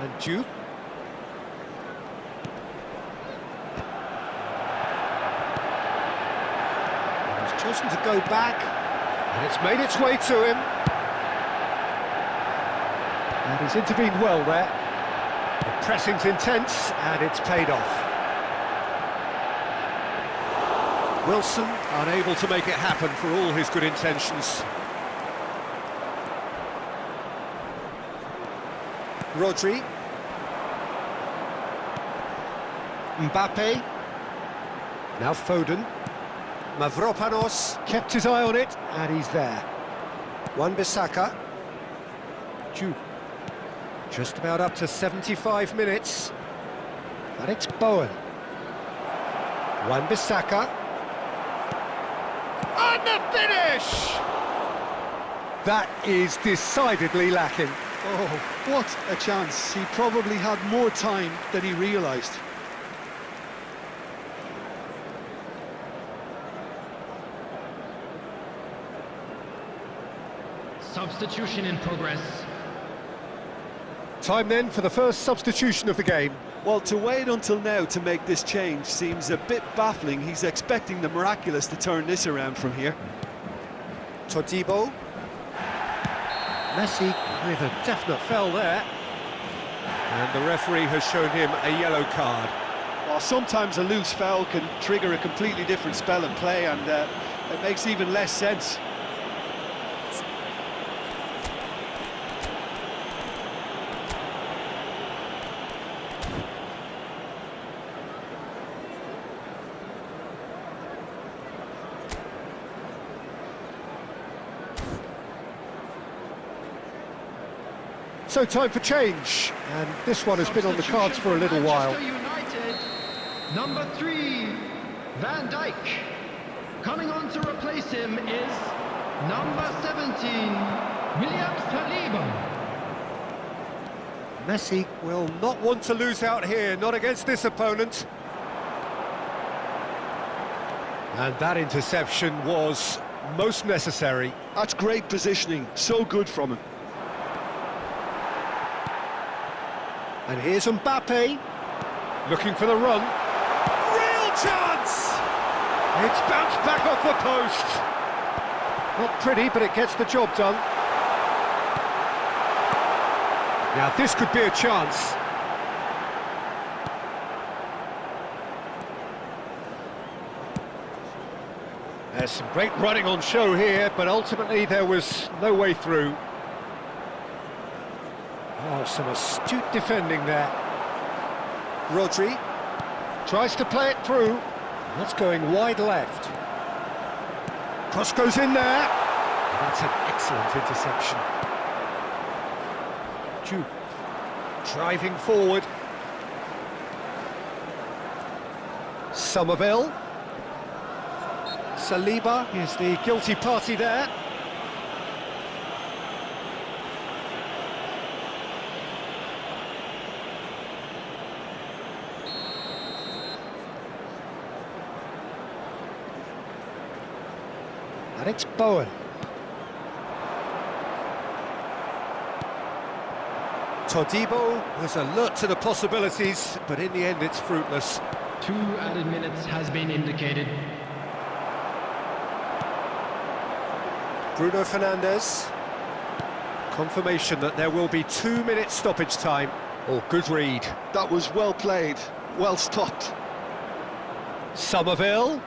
And Juve. He's chosen to go back, and it's made its way to him. And he's intervened well there. The pressing's intense, and it's paid off. Wilson unable to make it happen for all his good intentions. Rodri. Mbappe. Now Foden. Mavropanos kept his eye on it, and he's there. Wan-Bissaka. Juve. Just about up to 75 minutes. And it's Bowen. Wan-Bissaka. And the finish! That is decidedly lacking. Oh, what a chance. He probably had more time than he realised. Substitution in progress. Time then for the first substitution of the game. Well, to wait until now to make this change seems a bit baffling. He's expecting the miraculous to turn this around from here. Todibo. Messi with a definite foul there. And the referee has shown him a yellow card. Well, sometimes a loose foul can trigger a completely different spell and play, and it makes even less sense. So time for change, and this one has been on the cards for a little while. United, number 3, Van Dijk. Coming on to replace him is number 17, William Saliba. Messi will not want to lose out here, not against this opponent. And that interception was most necessary. That's great positioning, so good from him. And here's Mbappe, looking for the run. Real chance! It's bounced back off the post. Not pretty, but it gets the job done. Now this could be a chance. There's some great running on show here, but ultimately there was no way through. Oh, some astute defending there. Rodri tries to play it through. That's going wide left. Cross goes in there. That's an excellent interception. Juve driving forward. Somerville. Saliba is the guilty party there. And it's Bowen. Todibo was alert to the possibilities, but in the end it's fruitless. 2 added minutes has been indicated. Bruno Fernandes. Confirmation that there will be 2 minutes stoppage time. Oh, good read. That was well played, well stopped. Somerville.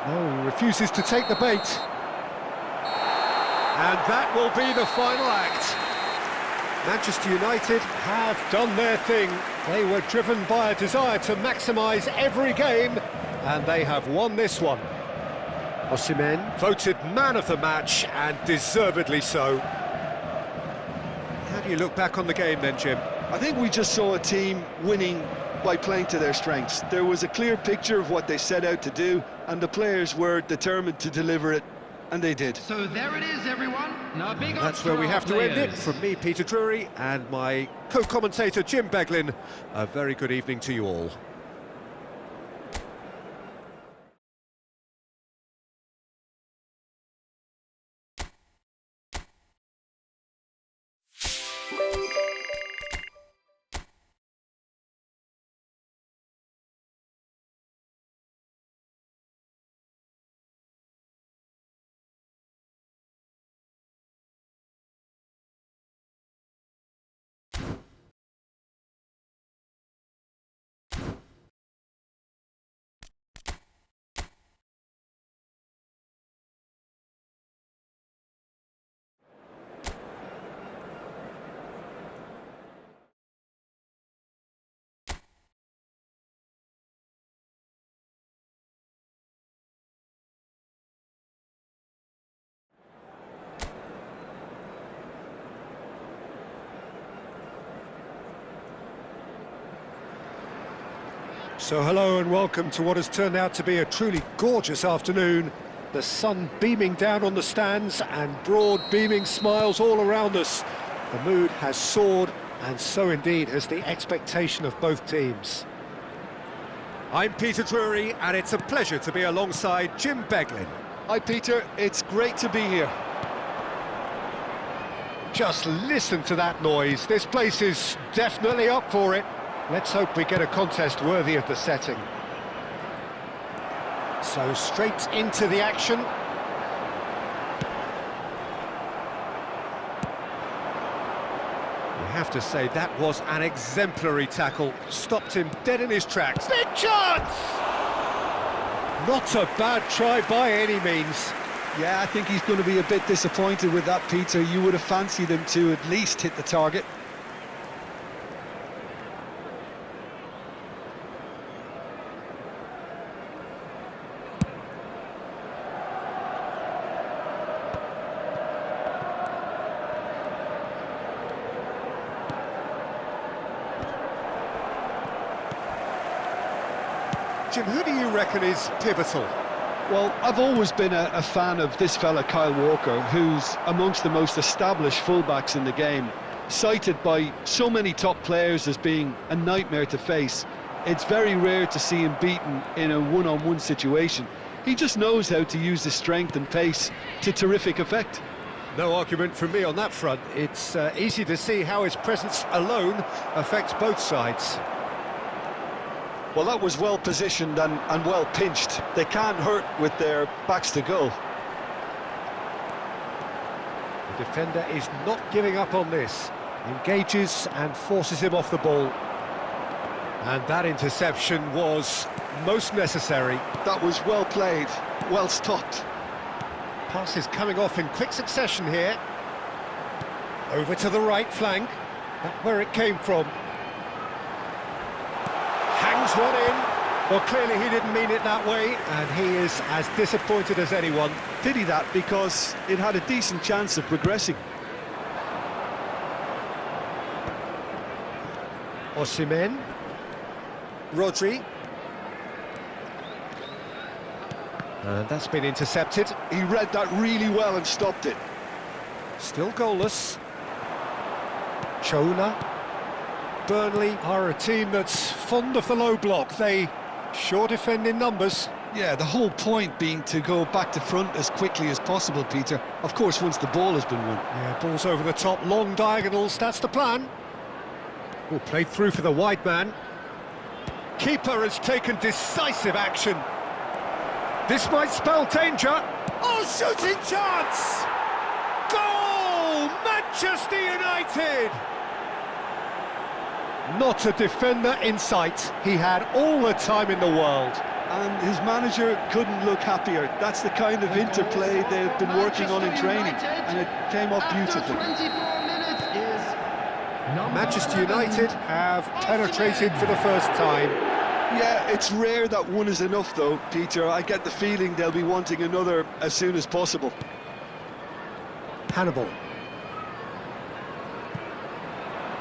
No, he refuses to take the bait. And that will be the final act. Manchester United have done their thing. They were driven by a desire to maximise every game, and they have won this one. Osimhen voted man of the match, and deservedly so. How do you look back on the game then, Jim? I think we just saw a team winning by playing to their strengths. There was a clear picture of what they set out to do, and the players were determined to deliver it, and they did. So there it is, everyone. Now big ups That's where we our have to end it. players. From me, Peter Drury, and my co-commentator, Jim Beglin. A very good evening to you all. So hello and welcome to what has turned out to be a truly gorgeous afternoon. The sun beaming down on the stands and broad beaming smiles all around us. The mood has soared, and so indeed has the expectation of both teams. I'm Peter Drury, and it's a pleasure to be alongside Jim Beglin. Hi Peter, it's great to be here. Just listen to that noise. This place is definitely up for it. Let's hope we get a contest worthy of the setting. So straight into the action. You have to say that was an exemplary tackle. Stopped him dead in his tracks. Big chance! Not a bad try by any means. Yeah, I think he's going to be a bit disappointed with that, Peter. You would have fancied him to at least hit the target. Jim, who do you reckon is pivotal? Well, I've always been a fan of this fella, Kyle Walker, who's amongst the most established fullbacks in the game. Cited by so many top players as being a nightmare to face. It's very rare to see him beaten in a one-on-one situation. He just knows how to use his strength and pace to terrific effect. No argument from me on that front. It's easy to see how his presence alone affects both sides. Well, that was well positioned and well pinched. They can't hurt with their backs to goal. The defender is not giving up on this. Engages and forces him off the ball. And that interception was most necessary. That was well played, well stopped. Pass is coming off in quick succession here. Over to the right flank. That's where it came from. Hangs one in. Well, clearly he didn't mean it that way, and he is as disappointed as anyone. Pity that, because it had a decent chance of progressing. Osimhen. Rodri. And that's been intercepted. He read that really well and stopped it. Still goalless. Chola. Burnley are a team that's fond of the low block. They sure defend in numbers. Yeah, the whole point being to go back to front as quickly as possible, Peter. Of course, once the ball has been won. Yeah, ball's over the top, long diagonals, that's the plan. Oh, played through for the wide man. Keeper has taken decisive action. This might spell danger. Oh, shooting chance! Goal! Manchester United! Not a defender in sight. He had all the time in the world. And his manager couldn't look happier. That's the kind of interplay they've been working on in training, and it came off beautifully. Manchester United have penetrated for the first time. Yeah, it's rare that one is enough though, Peter. I get the feeling they'll be wanting another as soon as possible. Hannibal.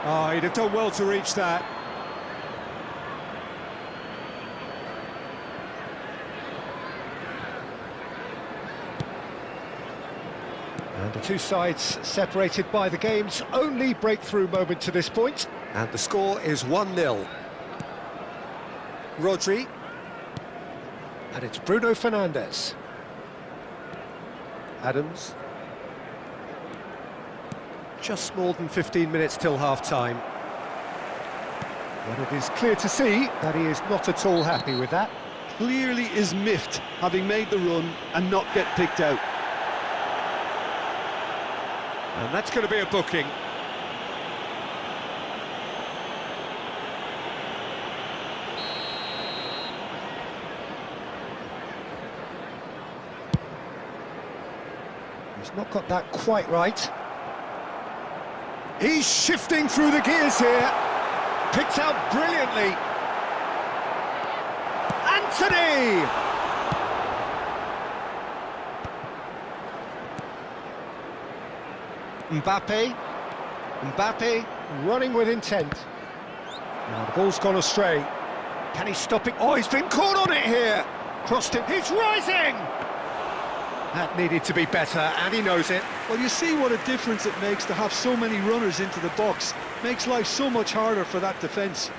Oh, he'd have done well to reach that. And the two sides separated by the game's only breakthrough moment to this point. And the score is 1-0. Rodri. And it's Bruno Fernandes. Adams. Just more than 15 minutes till half-time. But it is clear to see that he is not at all happy with that. Clearly is miffed, having made the run and not get picked out. And that's going to be a booking. He's not got that quite right. He's shifting through the gears here. Picked out brilliantly. Anthony! Mbappe running with intent. Now the ball's gone astray. Can he stop it? Oh, he's been caught on it here. Crossed it. He's rising. That needed to be better, and he knows it. Well, you see what a difference it makes to have so many runners into the box. Makes life so much harder for that defence.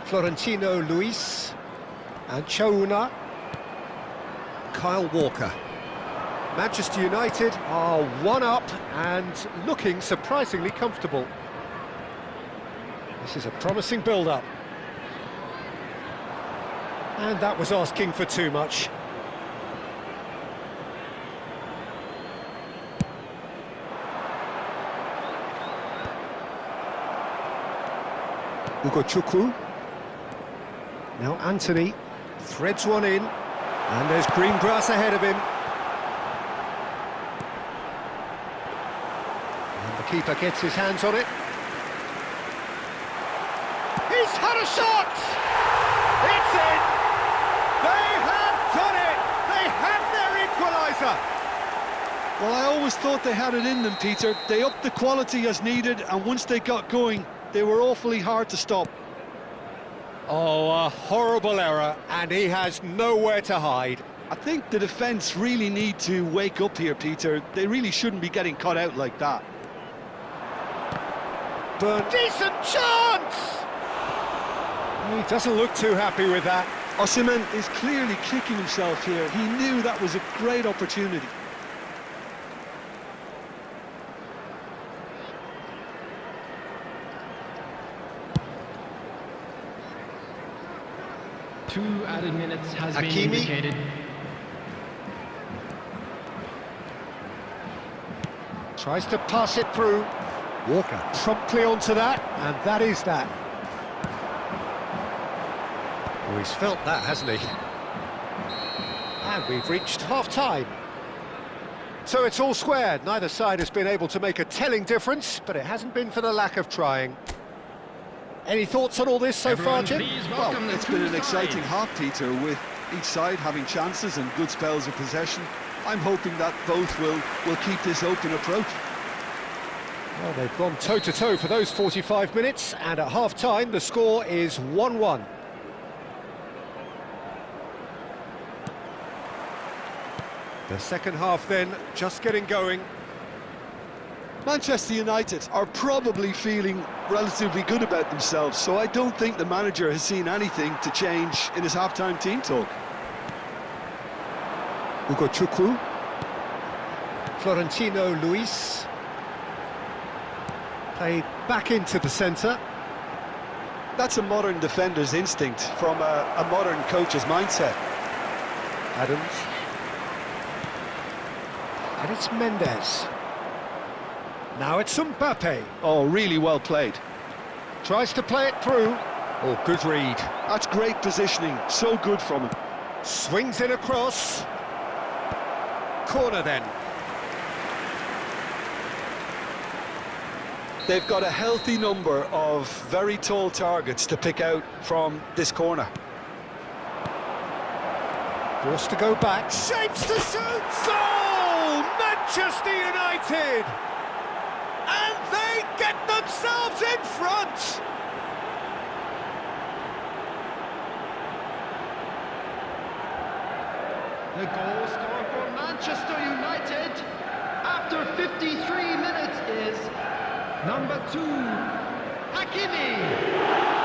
Florentino Luis and Chouna. Kyle Walker. Manchester United are 1 up and looking surprisingly comfortable. This is a promising build-up. And that was asking for too much. Chukwu. Now Anthony threads one in, and there's green grass ahead of him. And the keeper gets his hands on it. He's had a shot! It's in! They have done it! They have their equaliser! Well, I always thought they had it in them, Peter. They upped the quality as needed, and once they got going, they were awfully hard to stop. Oh, a horrible error, and he has nowhere to hide. I think the defence really need to wake up here, Peter. They really shouldn't be getting caught out like that. But decent chance! He doesn't look too happy with that. Osimhen is clearly kicking himself here. He knew that was a great opportunity. Two added minutes has been Hakimi. indicated. Tries to pass it through. Walker promptly onto that, and that is that. Oh, he's felt that, hasn't he? And we've reached half-time. So it's all square. Neither side has been able to make a telling difference, but it hasn't been for the lack of trying. Any thoughts on all this so far, Everyone, Jim? please Well, welcome the it's been an two exciting sides. half, Peter, with each side having chances and good spells of possession. I'm hoping that both will keep this open approach. Well, they've gone toe-to-toe for those 45 minutes, and at half-time the score is 1-1. The second half then, just getting going. Manchester United are probably feeling relatively good about themselves, so I don't think the manager has seen anything to change in his half-time team talk. Chukwu. Florentino Luis. Played back into the centre. That's a modern defender's instinct from a modern coach's mindset. Adams. And it's Mendes. Now it's Mbappe. Oh, really well played. Tries to play it through. Oh, good read. That's great positioning, so good from him. Swings in across. Corner then. They've got a healthy number of very tall targets to pick out from this corner. Forced to go back. Shapes to shoot. Goal! Manchester United! And they get themselves in front! The goal scorer for Manchester United after 53 minutes is number 2, Hakimi.